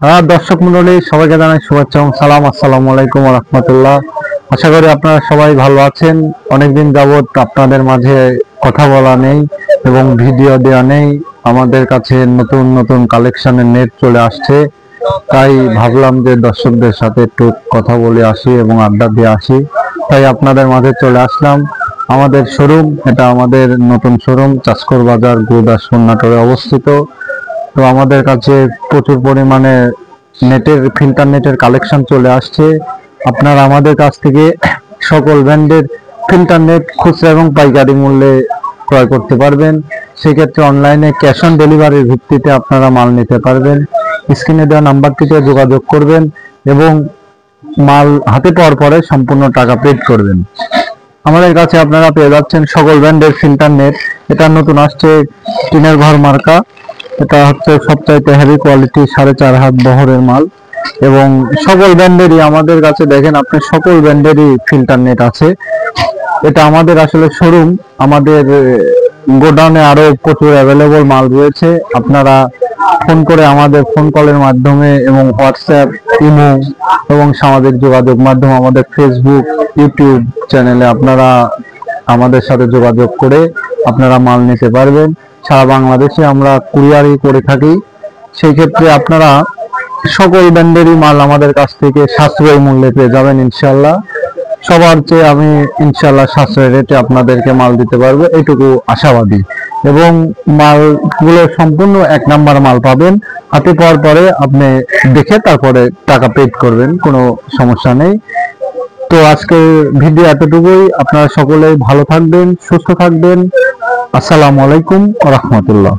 দর্শক মন্ডলী সবাইকে জানাই শুভেচ্ছা এবং সালাম। আসসালামু আলাইকুম ওয়া রাহমাতুল্লাহ। আশা করি আপনারা সবাই ভালো আছেন। অনেকদিন যাবত আপনাদের মাঝে কথা বলা নেই এবং ভিডিও দেওয়া নেই। আমাদের কাছে নতুন নতুন কালেকশনের নেট চলে আসছে, তাই ভাবলাম যে দর্শকদের সাথে একটু কথা বলে আসি এবং আড্ডা দিয়ে আসি। তাই আপনাদের মাঝে চলে আসলাম। আমাদের শোরুম, এটা আমাদের নতুন শোরুম, চাষকর বাজার, গুরুদাস নাটোরে অবস্থিত। তো আমাদের কাছে প্রচুর পরিমাণে ফিল্টার নেটের কালেকশন চলে আসছে। আপনারা আমাদের কাছ থেকে সকল ব্র্যান্ডের ফিল্টার নেট খুচরা এবং পাইকারি মূল্যে ক্রয় করতে পারবেন। সেক্ষেত্রে অনলাইনে ক্যাশ অন ডেলিভারির ভিত্তিতে আপনারা মাল নিতে পারবেন। স্ক্রিনে দেওয়া নাম্বারটিতে যোগাযোগ করবেন এবং মাল হাতে পাওয়ার পরে সম্পূর্ণ টাকা পেড করবেন। আমাদের কাছে আপনারা পেয়ে যাচ্ছেন সকল ব্র্যান্ডের ফিল্টার নেট। এটা নতুন আসছে টিনের ঘর মার্কা। এটা হচ্ছে সবচাইতে হেভি কোয়ালিটি, 4.5 হাত বহরের মাল এবং সকল ব্র্যান্ডেরই আমাদের কাছে দেখেন আপনি সকল ব্র্যান্ডেরই ফিল্টার নেট আছে। এটা আমাদের আসলে শোরুম, আমাদের গোডাউনে আরো প্রচুর অ্যাভেলেবল মাল রয়েছে। আপনারা ফোন করে আমাদের ফোন কলের মাধ্যমে এবং হোয়াটসঅ্যাপ, ইমো এবং সামাজিক যোগাযোগ মাধ্যম, আমাদের ফেসবুক, ইউটিউব চ্যানেলে আপনারা আমাদের সাথে যোগাযোগ করে আপনারা মাল নিতে পারবেন। সারা বাংলাদেশে আমরা কুরিয়ারই করে থাকি। সেই ক্ষেত্রে আপনারা সকল ব্র্যান্ডেরই মাল আমাদের কাছ থেকে সাশ্রয়ী মূল্যে পেয়ে যাবেন ইনশাল্লাহ। সবার চেয়ে আমি ইনশাল্লাহ সাশ্রয়ী রেটে আপনাদেরকে মাল দিতে পারবো, এটুকু আশাবাদী। এবং মালগুলো সম্পূর্ণ 1 নাম্বার মাল পাবেন। হাতে পাওয়ার পরে আপনি দেখে তারপরে টাকা পেড করবেন, কোনো সমস্যা নেই। তো আজকের ভিডিও এতটুকুই। আপনারা সকলেই ভালো থাকবেন, সুস্থ থাকবেন। আসসালামু আলাইকুম ওয়া রাহমাতুল্লাহ।